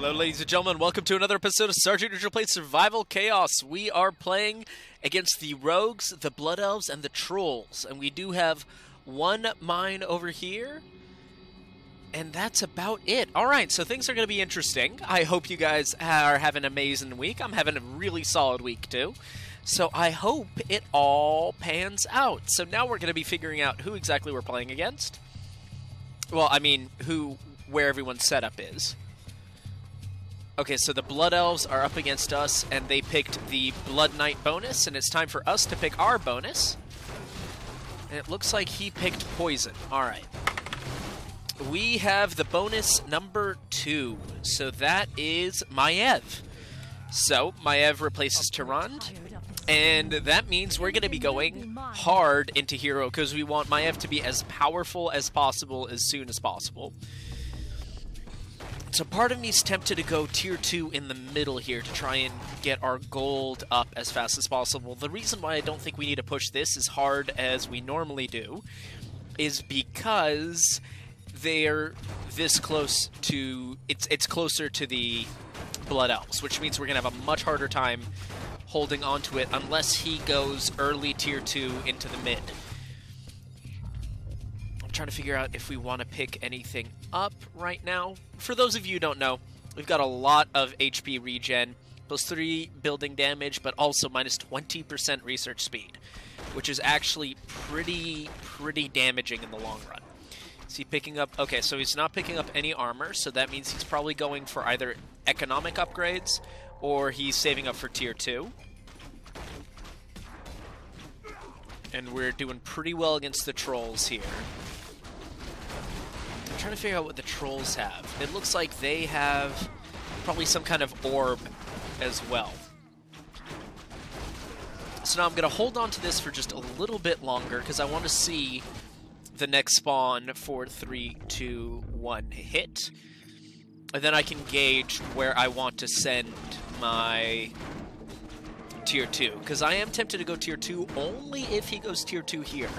Hello, ladies and gentlemen. Welcome to another episode of Sergeant Neutral Plate Survival Chaos. We are playing against the Rogues, the Blood Elves, and the Trolls. And we do have one mine over here. And that's about it. Alright, so things are going to be interesting. I hope you guys are having an amazing week. I'm having a really solid week, too. So I hope it all pans out. So now we're going to be figuring out who exactly we're playing against. Well, I mean, where everyone's setup is. Okay, so the Blood Elves are up against us, and they picked the Blood Knight bonus, and it's time for us to pick our bonus. And it looks like he picked Poison. Alright. We have the bonus number 2, so that is Maev. So, Maev replaces Tyrande, and that means we're going to be going hard into hero, because we want Maev to be as powerful as possible as soon as possible. So part of me is tempted to go tier 2 in the middle here to try and get our gold up as fast as possible. The reason why I don't think we need to push this as hard as we normally do is because they're this close to... It's closer to the Blood Elves, which means we're going to have a much harder time holding onto it unless he goes early tier 2 into the mid. I'm trying to figure out if we want to pick anything up right now. For those of you who don't know, we've got a lot of HP regen, plus 3 building damage, but also minus 20% research speed, which is actually pretty damaging in the long run. Is he picking up... Okay, so he's not picking up any armor, so that means he's probably going for either economic upgrades or he's saving up for tier 2. And we're doing pretty well against the Trolls here. I'm trying to figure out what the Trolls have. It looks like they have probably some kind of orb as well. So now I'm going to hold on to this for just a little bit longer because I want to see the next spawn for 3, 2, 1 hit. And then I can gauge where I want to send my tier 2. Because I am tempted to go tier 2 only if he goes tier 2 here.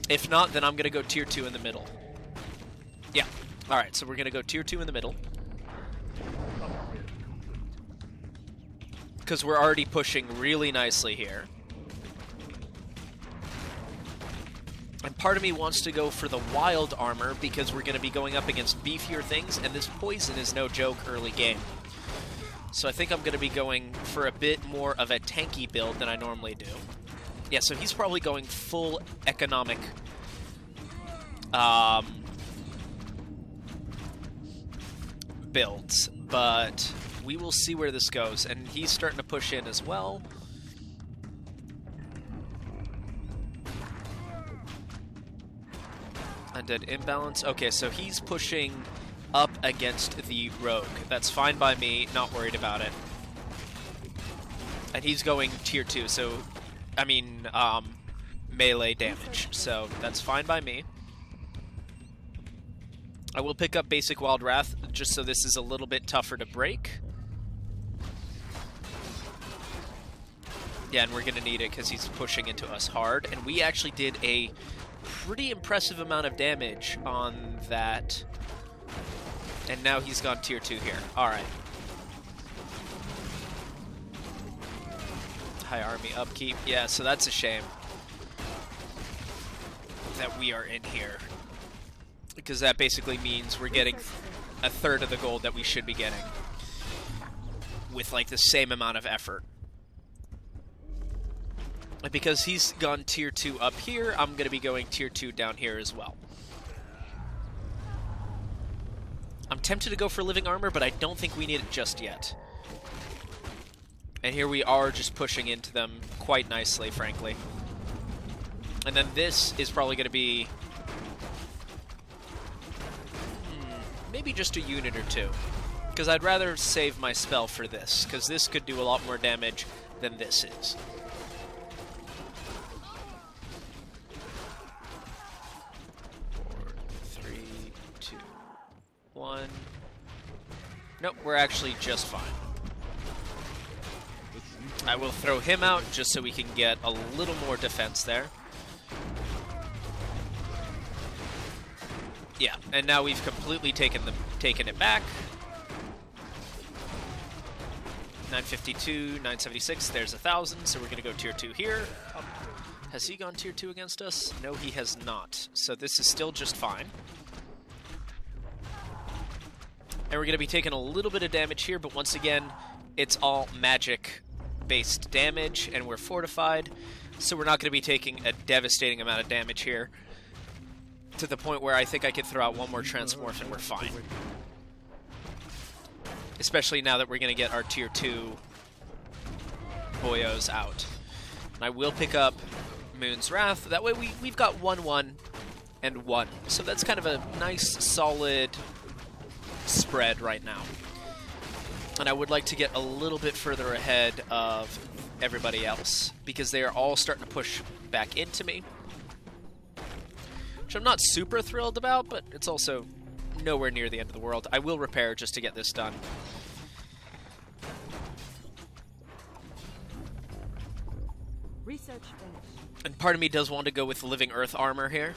If not, then I'm going to go tier 2 in the middle. Yeah. Alright, so we're going to go tier 2 in the middle. Because we're already pushing really nicely here. And part of me wants to go for the wild armor because we're going to be going up against beefier things, and this poison is no joke early game. So I think I'm going to be going for a bit more of a tanky build than I normally do. Yeah, so he's probably going full economic builds, but we will see where this goes. And he's starting to push in as well. Undead imbalance. Okay, so he's pushing up against the rogue. That's fine by me, not worried about it. And he's going tier 2, so... I mean, melee damage, so that's fine by me. I will pick up Basic Wild Wrath, just so this is a little bit tougher to break. Yeah, and we're going to need it because he's pushing into us hard, and we actually did a pretty impressive amount of damage on that. And now he's gone tier 2 here. Alright. High army upkeep. Yeah, so that's a shame that we are in here. Because that basically means we're getting a third of the gold that we should be getting. With like the same amount of effort. And because he's gone tier 2 up here, I'm going to be going tier 2 down here as well. I'm tempted to go for living armor, but I don't think we need it just yet. And here we are just pushing into them quite nicely, frankly. And then this is probably going to be... maybe just a unit or 2. Because I'd rather save my spell for this, because this could do a lot more damage than this is. One. Nope, we're actually just fine. I will throw him out just so we can get a little more defense there. Yeah, and now we've completely taken it back. 952, 976, there's 1,000, so we're going to go tier 2 here. Has he gone tier 2 against us? No, he has not. So this is still just fine. And we're going to be taking a little bit of damage here, but once again, it's all magic-based damage, and we're fortified, so we're not going to be taking a devastating amount of damage here, to the point where I think I could throw out one more Transmorph and we're fine. Especially now that we're going to get our tier 2 boyos out. And I will pick up Moon's Wrath. That way we've got 1-1 and 1. So that's kind of a nice, solid spread right now. And I would like to get a little bit further ahead of everybody else, because they are all starting to push back into me. Which I'm not super thrilled about, but it's also nowhere near the end of the world. I will repair just to get this done. Research finished. And part of me does want to go with Living Earth armor here,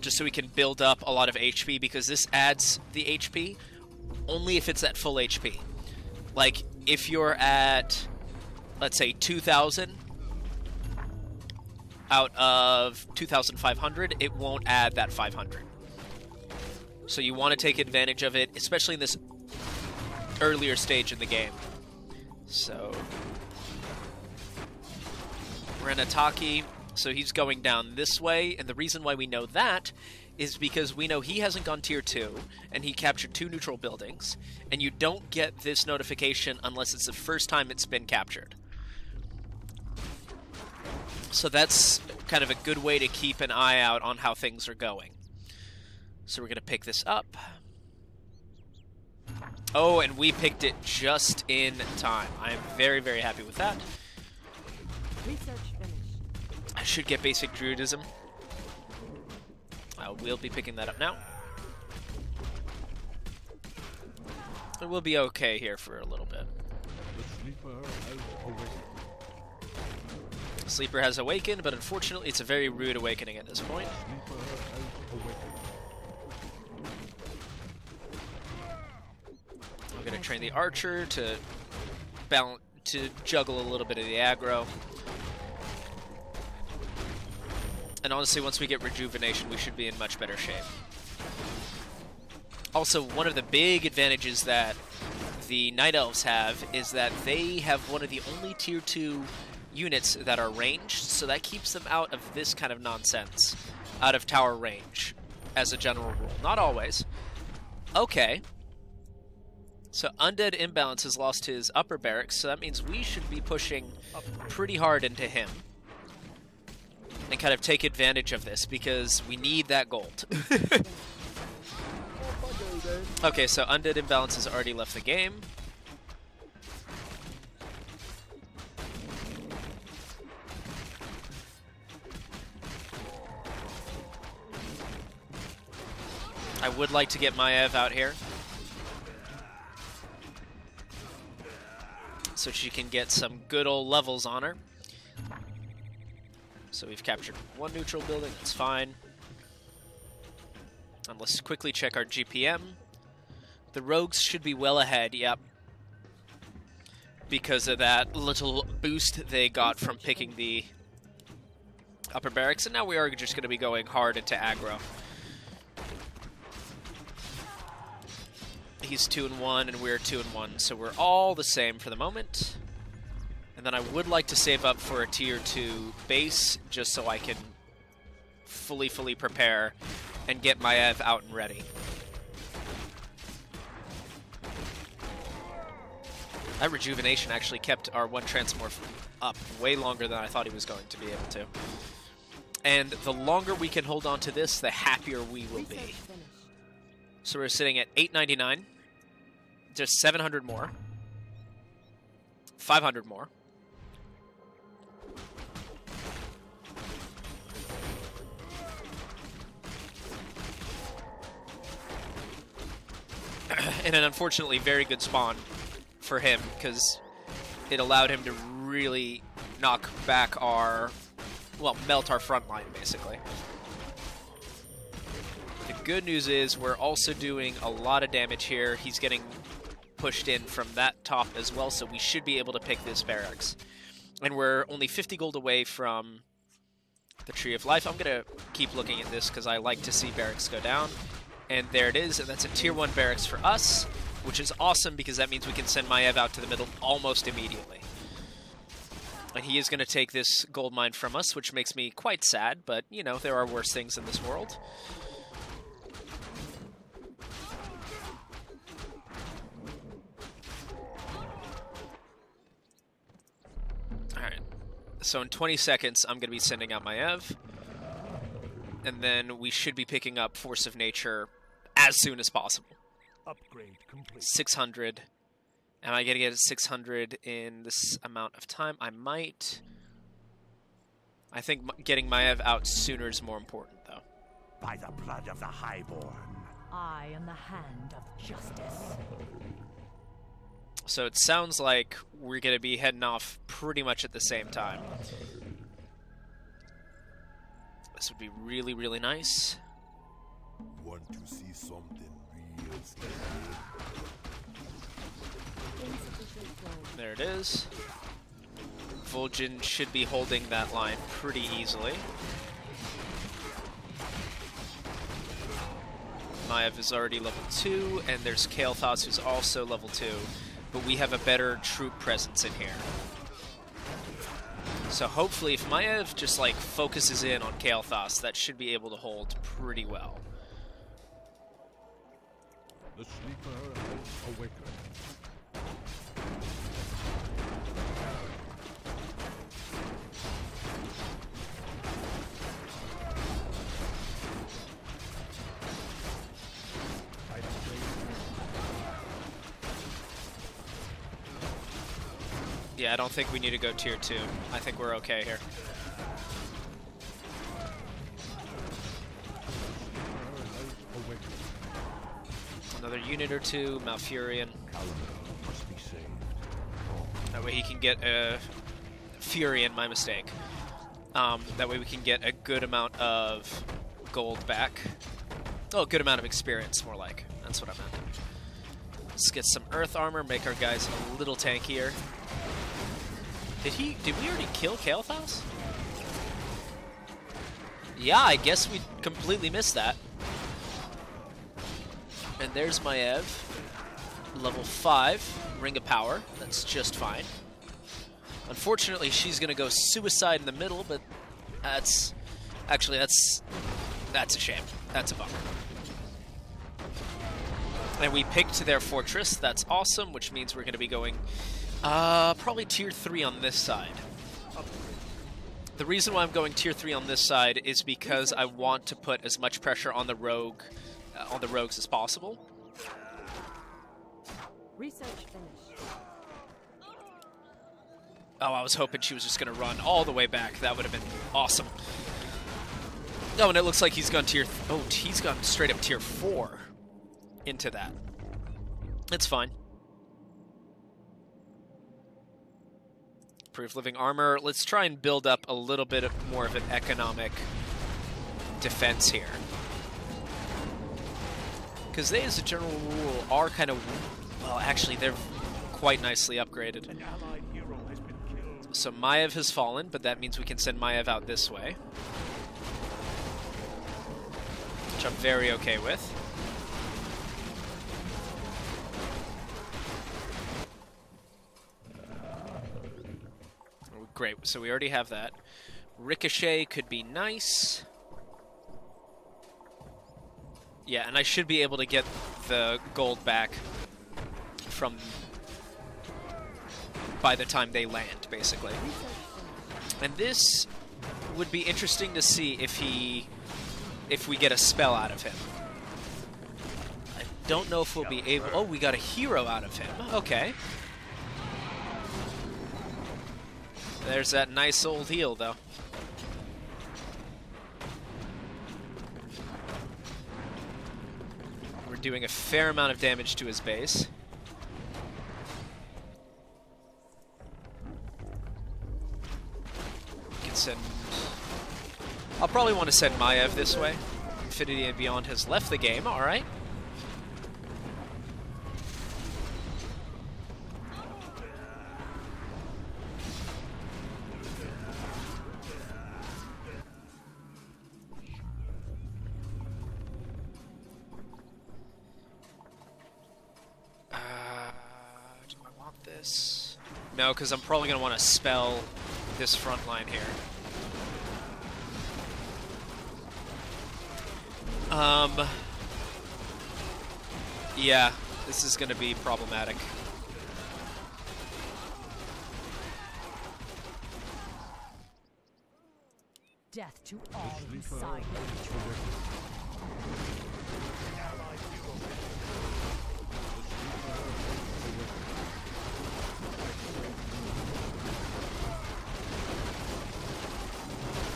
just so we can build up a lot of HP, because this adds the HP only if it's at full HP. Like, if you're at, let's say, 2,000 out of 2,500, it won't add that 500. So you want to take advantage of it, especially in this earlier stage in the game. So Renataki, so he's going down this way, and the reason why we know that is because we know he hasn't gone tier 2, and he captured 2 neutral buildings, and you don't get this notification unless it's the first time it's been captured. So that's kind of a good way to keep an eye out on how things are going. So we're going to pick this up. Oh, and we picked it just in time. I am very, very happy with that. Research finished. I should get basic druidism. I will be picking that up now. And we'll be okay here for a little bit. Sleeper has awakened, but unfortunately it's a very rude awakening at this point. I'm going to train the archer to juggle a little bit of the aggro. And honestly, once we get rejuvenation, we should be in much better shape. Also, one of the big advantages that the Night Elves have is that they have one of the only tier 2 units that are ranged, so that keeps them out of this kind of nonsense, out of tower range, as a general rule. Not always. Okay. So Undead Imbalance has lost his upper barracks, so that means we should be pushing pretty hard into him. And kind of take advantage of this, because we need that gold. Okay, so Undead Imbalance has already left the game. I would like to get Maev out here, so she can get some good old levels on her. So we've captured 1 neutral building, that's fine. And let's quickly check our GPM. The rogues should be well ahead, yep. Because of that little boost they got from picking the upper barracks, and now we are just going to be going hard into aggro. He's 2-1 and we're 2-1, so we're all the same for the moment. And then I would like to save up for a tier 2 base, just so I can fully prepare and get my Ev out and ready. That rejuvenation actually kept our 1 Transmorph up way longer than I thought he was going to be able to. And the longer we can hold on to this, the happier we will be. So we're sitting at 899. Just 700 more. 500 more. And an unfortunately very good spawn for him, because it allowed him to really knock back our, well, melt our front line, basically. The good news is we're also doing a lot of damage here. He's getting pushed in from that top as well, so we should be able to pick this barracks. And we're only 50 gold away from the Tree of Life. I'm going to keep looking at this because I like to see barracks go down. And there it is, and that's a tier 1 barracks for us, which is awesome because that means we can send Maev out to the middle almost immediately. And he is going to take this gold mine from us, which makes me quite sad, but, you know, there are worse things in this world. Alright, so in 20 seconds, I'm going to be sending out Maev. And then we should be picking up Force of Nature as soon as possible. Upgrade complete. 600. Am I going to get 600 in this amount of time? I might. I think getting Maev out sooner is more important, though. By the blood of the Highborn. I am the hand of justice. So it sounds like we're going to be heading off pretty much at the same time. This would be really, really nice. Want to see something real scary? Insufficient gold. There it is. Vol'jin should be holding that line pretty easily. Maev is already level 2, and there's Kael'thas who's also level 2, but we have a better troop presence in here. So hopefully if Maev just like focuses in on Kael'thas, that should be able to hold pretty well. The sleeper has awakened. Yeah, I don't think we need to go tier 2. I think we're okay here. Another unit or two, Malfurion. Must be saved. That way he can get a Furion, my mistake. That way we can get a good amount of gold back. Oh, a good amount of experience, more like. That's what I meant. Let's get some earth armor, make our guys a little tankier. Did we already kill Kael'thas? Yeah, I guess we completely missed that. And there's Maev, level 5, Ring of Power. That's just fine. Unfortunately, she's gonna go suicide in the middle, but that's a shame. That's a bummer. And we picked their fortress. That's awesome, which means we're gonna be going probably tier 3 on this side. The reason why I'm going tier 3 on this side is because I want to put as much pressure on the rogues as possible. Research finished. Oh, I was hoping she was just going to run all the way back. That would have been awesome. Oh, and it looks like he's gone he's gone straight up tier 4 into that. It's fine. Improved living armor. Let's try and build up a little bit more of an economic defense here. Because they, as a general rule, are kind of... Well, actually, they're quite nicely upgraded. An allied hero has been killed. So Maev has fallen, but that means we can send Maev out this way. Which I'm very okay with. Great, so we already have that. Ricochet could be nice. Yeah, and I should be able to get the gold back from by the time they land, basically. And this would be interesting to see if we get a spell out of him. I don't know if we'll be able... Oh, we got a hero out of him. Okay. There's that nice old heal, though. We're doing a fair amount of damage to his base. We can send... I'll probably want to send Maev this way. Infinity and Beyond has left the game. All right. Do I want this? No, because I'm probably going to want to spell this front line here. Yeah, this is going to be problematic. Death to all who side with the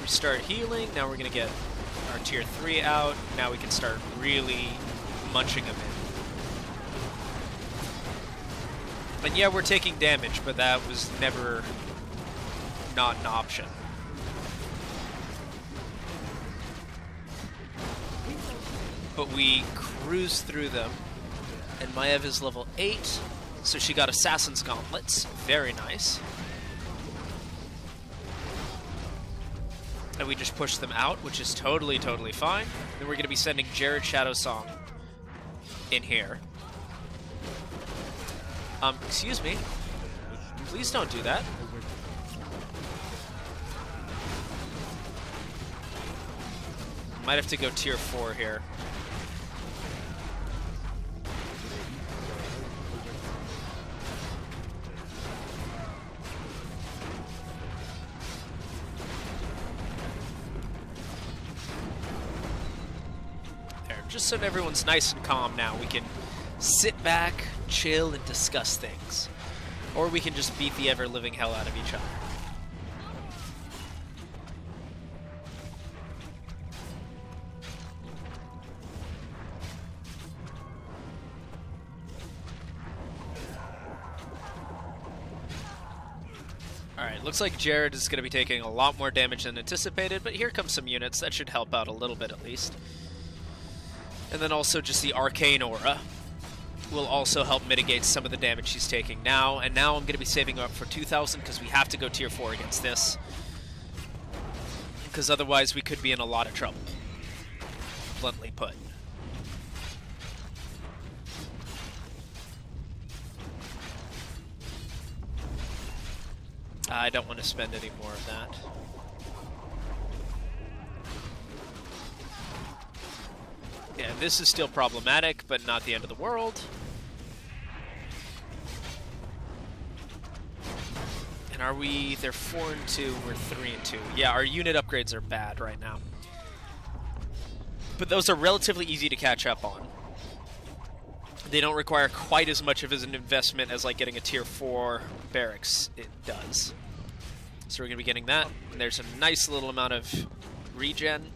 We start healing, now we're going to get our tier 3 out, now we can start really munching them in. And yeah, we're taking damage, but that was never not an option. But we cruise through them, and Maiev is level 8, so she got Assassin's Gauntlets. Very nice. And we just push them out, which is totally, totally fine. Then we're going to be sending Jared Shadowsong in here. Excuse me. Please don't do that. Might have to go tier 4 here. Just so everyone's nice and calm now, we can sit back, chill, and discuss things. Or we can just beat the ever-living hell out of each other. Alright, looks like Jared is going to be taking a lot more damage than anticipated, but here comes some units. That should help out a little bit at least. And then also just the Arcane Aura will also help mitigate some of the damage she's taking now. And now I'm going to be saving up for 2,000 because we have to go tier 4 against this. Because otherwise we could be in a lot of trouble. Bluntly put. I don't want to spend any more of that. Yeah, this is still problematic, but not the end of the world. And are we... They're 4 and 2, we're 3 and 2. Yeah, our unit upgrades are bad right now. But those are relatively easy to catch up on. They don't require quite as much of an investment as like getting a tier 4 barracks it does. So we're going to be getting that. And there's a nice little amount of regen.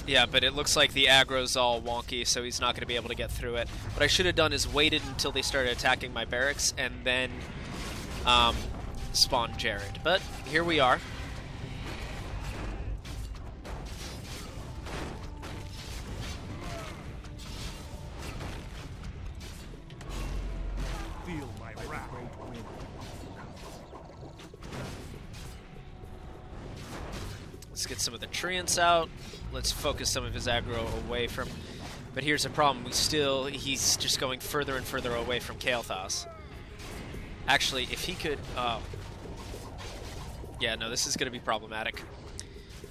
Yeah, but it looks like the aggro's all wonky, so he's not going to be able to get through it. What I should have done is waited until they started attacking my barracks and then spawn Jared. But here we are. Feel my wrath. Let's get some of the treants out. Let's focus some of his aggro away from... But here's the problem. He's just going further and further away from Kael'thas. Actually, if he could... yeah, no, this is going to be problematic.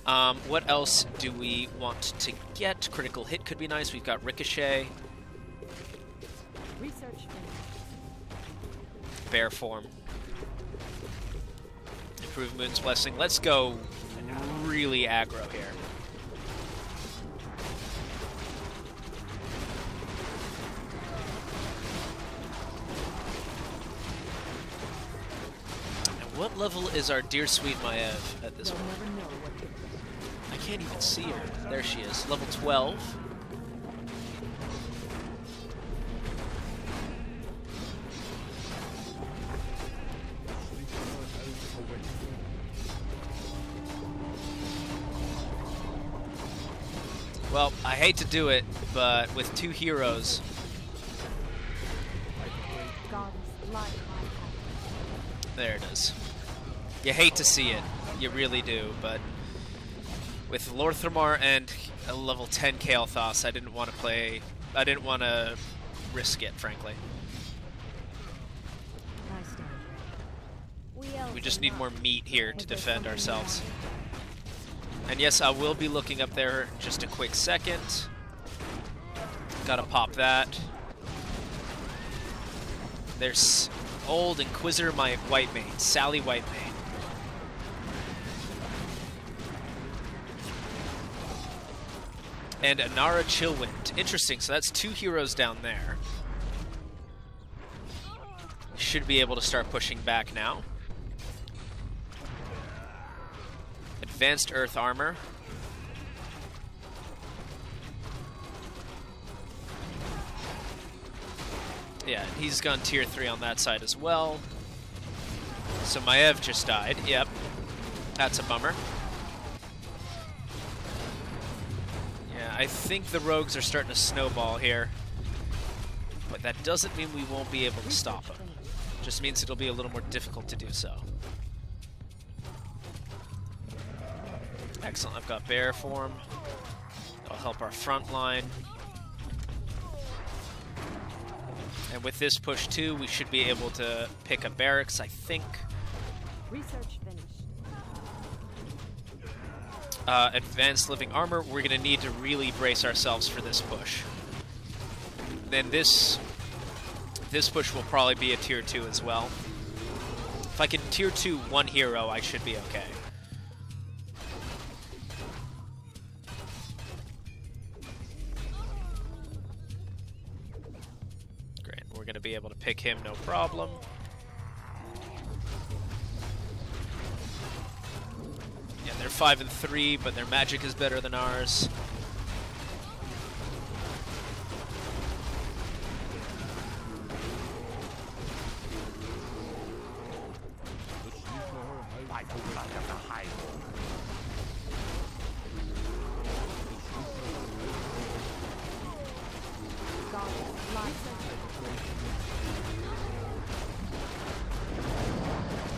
What else do we want to get? Critical hit could be nice. We've got Ricochet. Research. Bear form. Improve Moon's Blessing. Let's go really aggro here. What level is our dear sweet Maiev at this point? I can't even see her. There she is. Level 12. Well, I hate to do it, but with 2 heroes, Goddess, light my hand. there it is. You hate to see it, you really do, but with Lorthamar and a level 10 Kael'thas, I didn't want to risk it, frankly. I stand ready. We just need more meat here to defend ourselves. And yes, I will be looking up there in just a quick second. Gotta pop that. There's old Inquisitor Whitemane, Sally Whitemane. And Anara Chillwind. Interesting, so that's 2 heroes down there. Should be able to start pushing back now. Advanced Earth Armor. Yeah, he's gone tier 3 on that side as well. So Maev just died. Yep. That's a bummer. Yeah, I think the rogues are starting to snowball here. But that doesn't mean we won't be able to stop them. Just means it'll be a little more difficult to do so. Excellent, I've got Bear Form. That'll help our front line. And with this push too, we should be able to pick up barracks, I think. Research finished. Advanced Living Armor, we're going to need to really brace ourselves for this push. Then this push will probably be a tier 2 as well. If I can tier 2 one hero, I should be okay. Great, we're going to be able to pick him, no problem. Yeah, they're 5 and 3, but their magic is better than ours.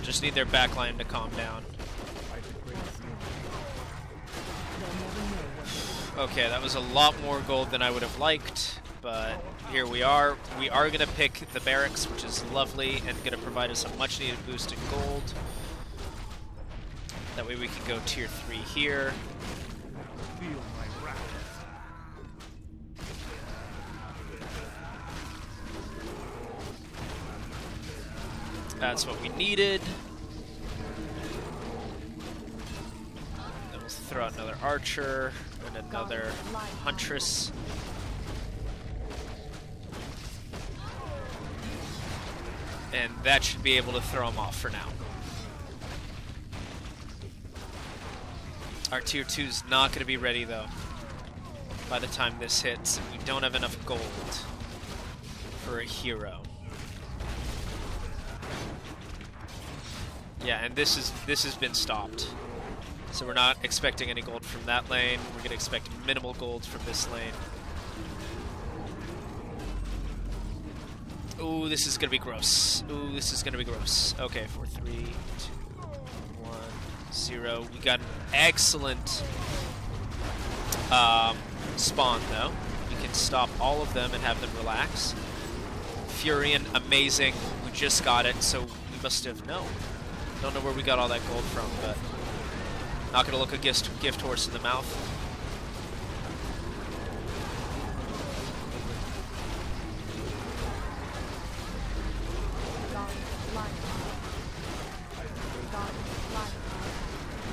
Just need their backline to calm down. Okay, that was a lot more gold than I would have liked, but here we are. We are going to pick the barracks, which is lovely, and going to provide us a much-needed boost in gold. That way we can go tier 3 here. That's what we needed. Then we'll throw out another archer and another huntress. And that should be able to throw them off for now. Our tier 2's not going to be ready though by the time this hits. We don't have enough gold for a hero. Yeah, and this has been stopped. So we're not expecting any gold from that lane. We're going to expect minimal gold from this lane. Ooh, this is going to be gross. Ooh, this is going to be gross. Okay, 4, 3, 2, 1, 0. We got an excellent spawn, though. We can stop all of them and have them relax. Furion, amazing. We just got it, so we must have known. Don't know where we got all that gold from, but not gonna look a gift horse in the mouth.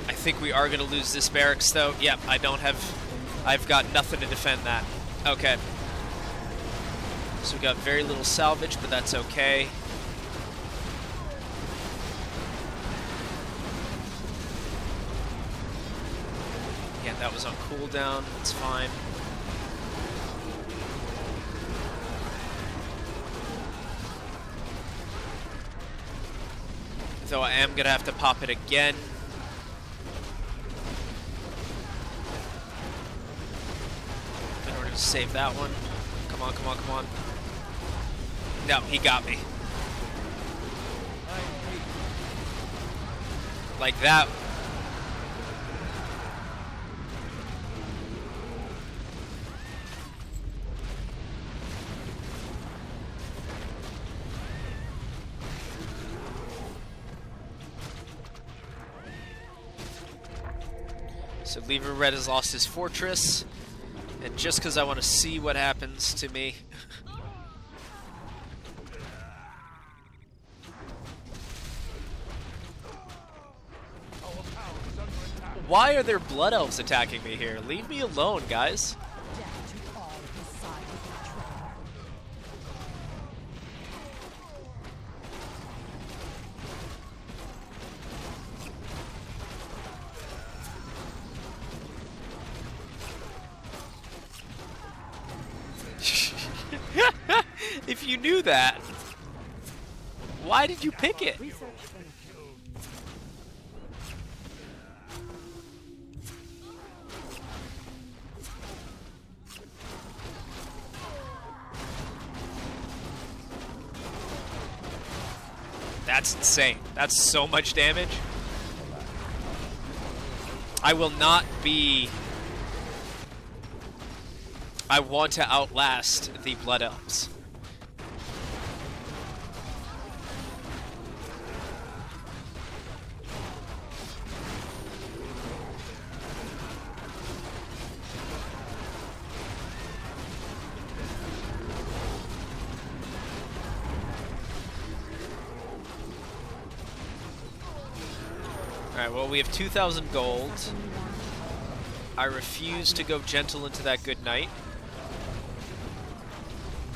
I think we are gonna lose this barracks though. Yep, I've got nothing to defend that. Okay. So we got very little salvage, but that's okay. Yeah, that was on cooldown. It's fine. Though I am gonna have to pop it again. save that one. Come on, come on, come on. No, he got me. Like that. So Lever Red has lost his fortress, and just because I want to see what happens to me. Why are there Blood Elves attacking me here? Leave me alone, guys. Death to all who side with betrayal. If you knew that, why did you pick it? Research finished. That's insane. That's so much damage. I will not be... I want to outlast the Blood Elves. Alright, well, we have 2,000 gold. I refuse to go gentle into that good knight.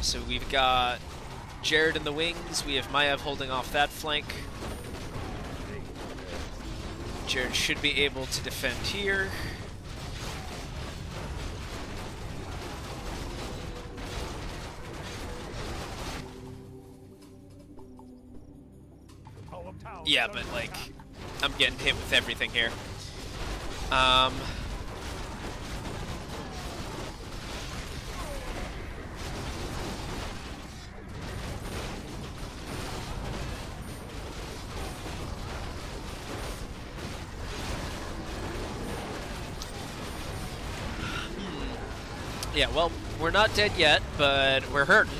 So we've got Jared in the wings. We have Maev holding off that flank. Jared should be able to defend here. Yeah, but like, I'm getting hit with everything here. Yeah, well, we're not dead yet, but we're hurting.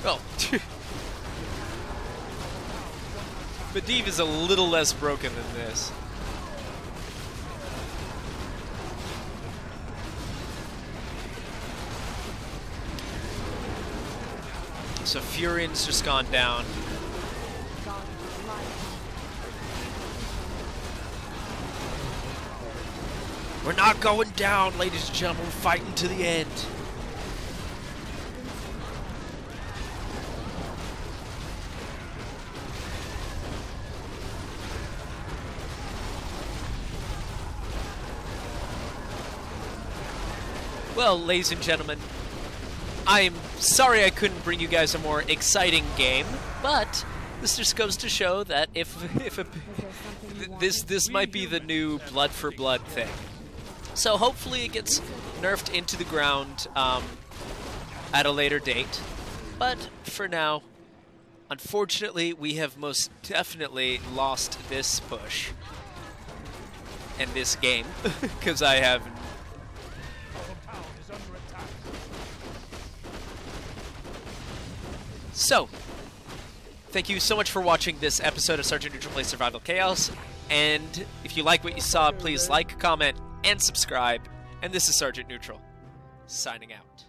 Well, Medivh is a little less broken than this. So Furion's just gone down. We're not going down, ladies and gentlemen. We're fighting to the end. Well, ladies and gentlemen, I'm sorry I couldn't bring you guys a more exciting game, but this just goes to show that this might be the new blood for blood thing. So hopefully it gets nerfed into the ground at a later date. But for now, unfortunately, we have most definitely lost this push and this game because I have. So, thank you so much for watching this episode of Sergeant Neutral Plays Survival Chaos, and if you like what you saw, please like, comment, and subscribe, and this is Sergeant Neutral, signing out.